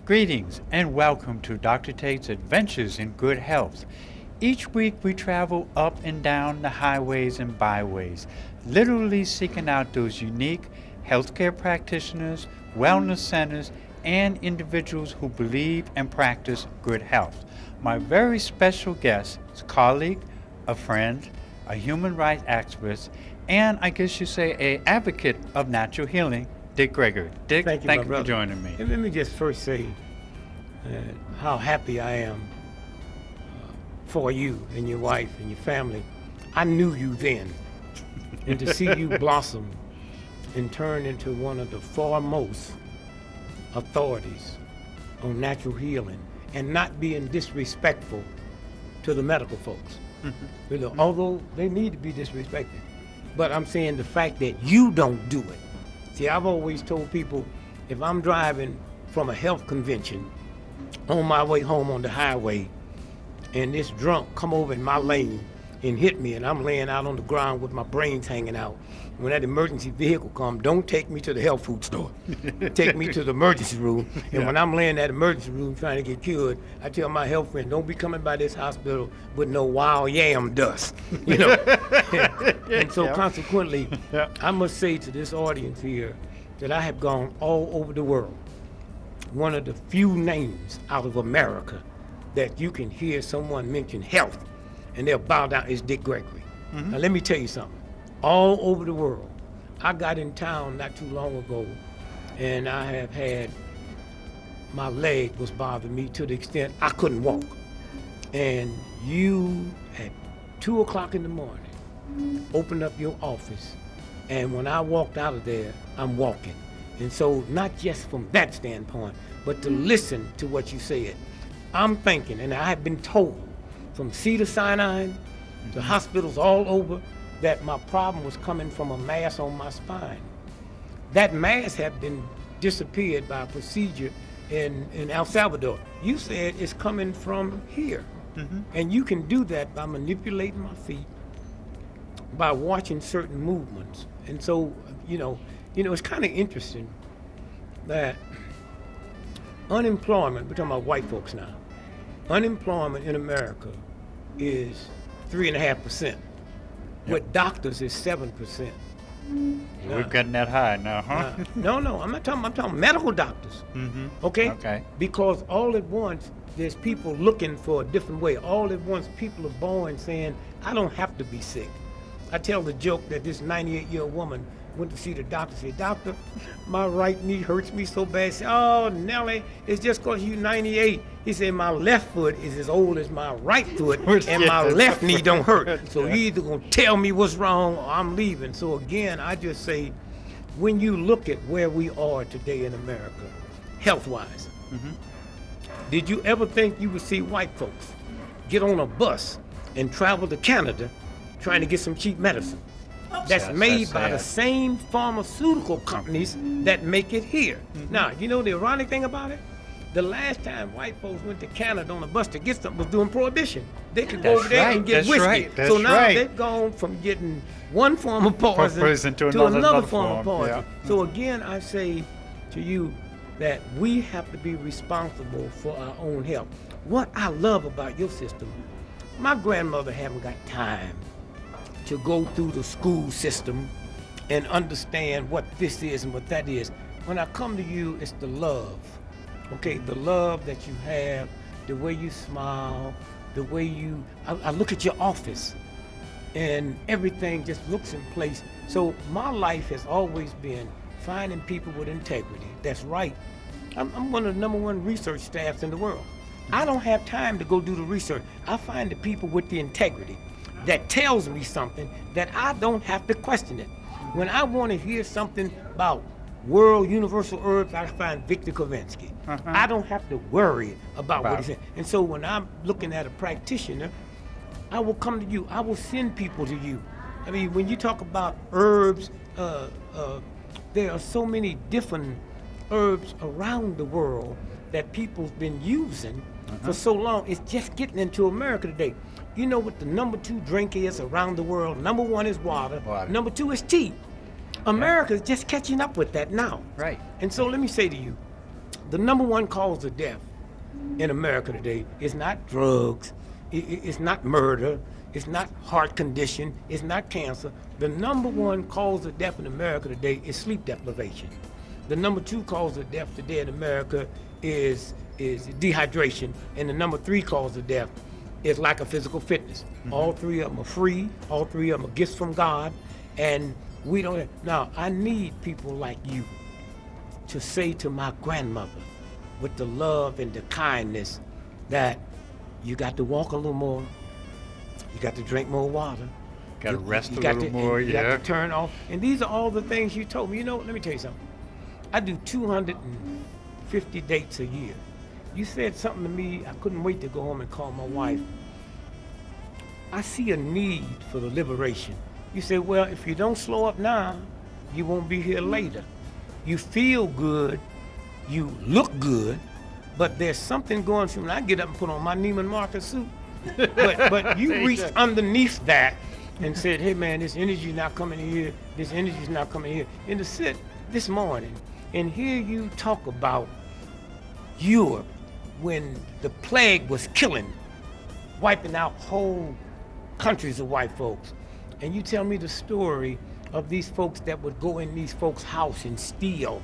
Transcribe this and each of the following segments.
Greetings and welcome to Dr. Tate's Adventures in Good Health. Each week we travel up and down the highways and byways, literally seeking out those unique healthcare practitioners, wellness centers, and individuals who believe and practice good health. My very special guest is a colleague, a friend, a human rights activist, and I guess you say a advocate of natural healing, Dick Gregory. Dick, Thank you for joining me. And let me just first say how happy I am for you and your wife and your family. I knew you then, and to see you blossom and turn into one of the foremost authorities on natural healing and not being disrespectful to the medical folks. You know, although they need to be disrespected. But I'm saying the fact that you don't do it. See, I've always told people, if I'm driving from a health convention on my way home on the highway and this drunk come over in my lane and hit me and I'm laying out on the ground with my brains hanging out, when that emergency vehicle comes, don't take me to the health food store. Take me to the emergency room. And when I'm laying in that emergency room trying to get cured, I tell my health friend, don't be coming by this hospital with no wild yam dust. You know. And so consequently, I must say to this audience here that I have gone all over the world. One of the few names out of America that you can hear someone mention health and they'll bow down is Dick Gregory. Now let me tell you something. All over the world. I got in town not too long ago and I have had, my leg was bothering me to the extent I couldn't walk. And you at 2 o'clock in the morning opened up your office, and when I walked out of there, I'm walking. And so not just from that standpoint, but to listen to what you said. I'm thinking, and I have been told from Cedars-Sinai to hospitals all over, that my problem was coming from a mass on my spine. That mass had been disappeared by a procedure in El Salvador. You said it's coming from here. And you can do that by manipulating my feet, by watching certain movements. And so, you know, it's kind of interesting that unemployment, we're talking about white folks now, unemployment in America is 3.5%. With doctors is 7%. We're getting that high now, huh? No, I'm talking medical doctors. Okay? Because all at once, there's people looking for a different way. All at once, people are born saying, I don't have to be sick. I tell the joke that this 98-year-old woman went to see the doctor, said, Doctor, my right knee hurts me so bad. She said, oh, Nellie, it's just because you're 98. He said, my left foot is as old as my right foot, and my left knee don't hurt. So you either going to tell me what's wrong or I'm leaving. So again, I just say, when you look at where we are today in America, health-wise, did you ever think you would see white folks get on a bus and travel to Canada trying to get some cheap medicine? That's made by the same pharmaceutical companies that make it here. Now, you know the ironic thing about it? The last time white folks went to Canada on a bus to get something was during Prohibition. They could go over there and get whiskey. So now they've gone from getting one form of poison to another form of poison. So again, I say to you that we have to be responsible for our own health. What I love about your system, my grandmother haven't got time to go through the school system and understand what this is and what that is. When I come to you, it's the love, okay? The love that you have, the way you smile, the way I look at your office and everything just looks in place. So my life has always been finding people with integrity. That's right. I'm one of the #1 research staffs in the world. I don't have time to go do the research. I find the people with the integrity that tells me something that I don't have to question it. When I want to hear something about world universal herbs, I find Victor Kavinsky. I don't have to worry about what he's saying. And so when I'm looking at a practitioner, I will come to you. I will send people to you. I mean, when you talk about herbs, there are so many different herbs around the world that people's been using for so long. It's just getting into America today. You know what the #2 drink is around the world? #1 is water. #2 is tea. America's just catching up with that now. Right. And so let me say to you the number one cause of death in America today is not drugs, it's not murder, it's not heart condition, it's not cancer. The number one cause of death in America today is sleep deprivation. The number two cause of death today in America is dehydration, and the number three cause of death is lack of physical fitness. All three of them are free, all three of them are gifts from God, and we don't have. Now, I need people like you to say to my grandmother with the love and the kindness that you got to walk a little more, you got to drink more water, got to rest a little more, you got to turn off. And these are all the things you told me. You know, let me tell you something. I do 250 dates a year. You said something to me, I couldn't wait to go home and call my wife. I see a need for the liberation. You say, well, if you don't slow up now, you won't be here later. You feel good, you look good, but there's something going through. When I get up and put on my Neiman Marcus suit, but you reached underneath that and said, hey man, this energy's not coming here, this energy's not coming here. And to sit this morning and hear you talk about Europe when the plague was killing, wiping out whole countries of white folks, and you tell me the story of these folks that would go in these folks' house and steal,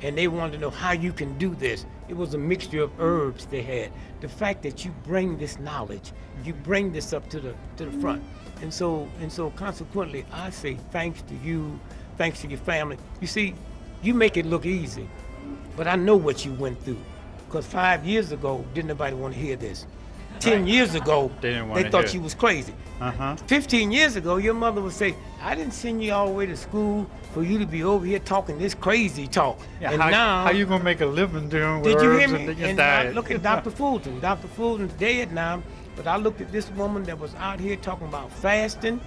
and they wanted to know how you can do this. It was a mixture of herbs they had. The fact that you bring this knowledge, you bring this up to the front, and so consequently, I say thanks to you, thanks to your family. You see, you make it look easy, but I know what you went through, because 5 years ago, didn't nobody want to hear this. 10 years ago, they thought you was crazy. 15 years ago, your mother would say, I didn't send you all the way to school for you to be over here talking this crazy talk. Yeah, and now, how you going to make a living doing with did you hear herbs me? and your And diet? I look at Dr. Fulton. Dr. Fulton's dead now, but I looked at this woman that was out here talking about fasting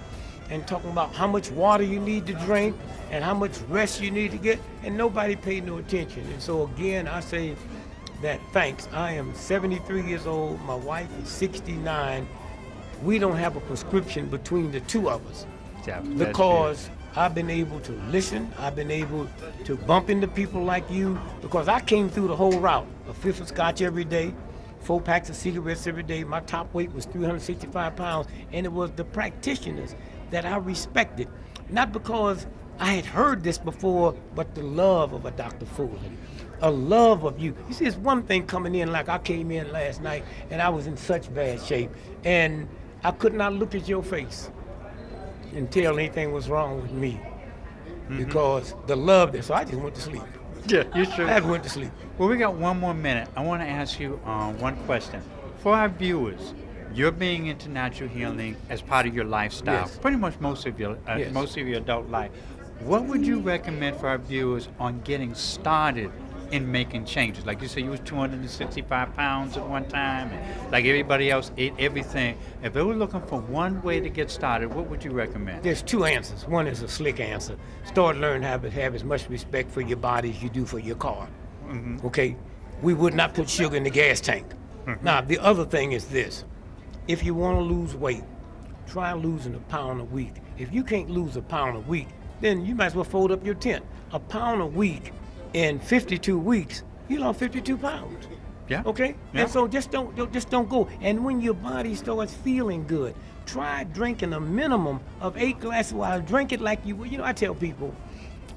and talking about how much water you need to drink and how much rest you need to get, and nobody paid no attention. And so again, I say that thanks. I am 73 years old. My wife is 69. We don't have a prescription between the two of us, because I've been able to listen. I've been able to bump into people like you, because I came through the whole route. A fifth of scotch every day, 4 packs of cigarettes every day. My top weight was 365 pounds, and it was the practitioners that I respected. Not because I had heard this before, but the love of a Dr. Fulton. A love of you. You see, it's one thing coming in like I came in last night and I was in such bad shape, and I could not look at your face and tell anything was wrong with me, because the love there. So I just went to sleep. Yeah, you should. I went to sleep. Well, we got 1 more minute. I want to ask you one question. For our viewers, you're being into natural healing as part of your lifestyle, Yes. pretty much most of your Yes. most of your adult life. What would you recommend for our viewers on getting started in making changes? Like you said, you was 265 pounds at one time, and like everybody else ate everything. If they were looking for one way to get started, what would you recommend? There's 2 answers. One is a slick answer. Start learning how to have as much respect for your body as you do for your car. Okay? We would not put sugar in the gas tank. Now, the other thing is this. If you want to lose weight, try losing a pound a week. If you can't lose a pound a week, then you might as well fold up your tent. A pound a week in 52 weeks, you lost 52 pounds. Yeah. Okay? Yeah. And so just don't go. And when your body starts feeling good, try drinking a minimum of 8 glasses of water. Drink it like you would. You know, I tell people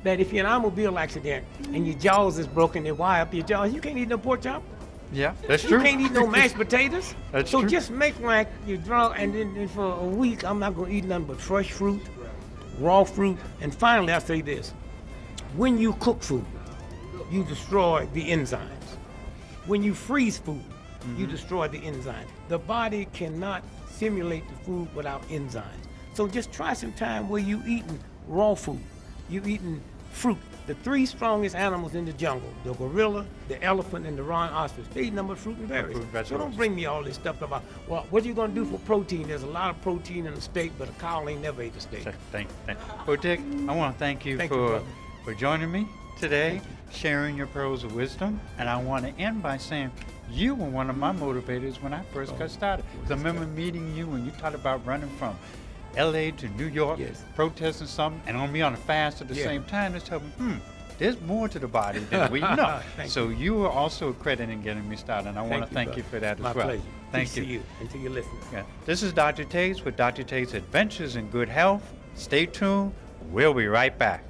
that if you're in an automobile accident and your jaws is broken, they wire up your jaws, you can't eat no pork chop. Yeah, that's You true. can't eat no mashed potatoes. That's so true. just make like you're drunk, and then for a week, I'm not going to eat nothing but fresh fruit, raw fruit. And finally, I say this. When you cook food, you destroy the enzymes. When you freeze food, you destroy the enzymes. The body cannot simulate the food without enzymes. So just try some time where you eating raw food, you eating fruit. The 3 strongest animals in the jungle, the gorilla, the elephant, and the rhinoceros, they eat nothing but fruit and berries. Fruit and So vegetables. don't bring me all this stuff about, well, what are you going to do for protein? There's a lot of protein in a steak, but a cow ain't never ate a steak. Thank. Well, Dick, I want to thank you Thank you, for brother. joining me today, sharing your pearls of wisdom. And I want to end by saying you were one of my motivators when I first got started. 'Cause I remember meeting you when you talked about running from LA to New York, Yes. protesting something, and on me on a fast at the Yeah. same time. Just tell me, there's more to the body than we know. Thank So you were also a credit in getting me started, and I want to thank brother. you for that My as well. pleasure. Thank Peace you. to you and to your listeners. Yeah. This is Dr. Tates with Dr. Tates Adventures in Good Health. Stay tuned. We'll be right back.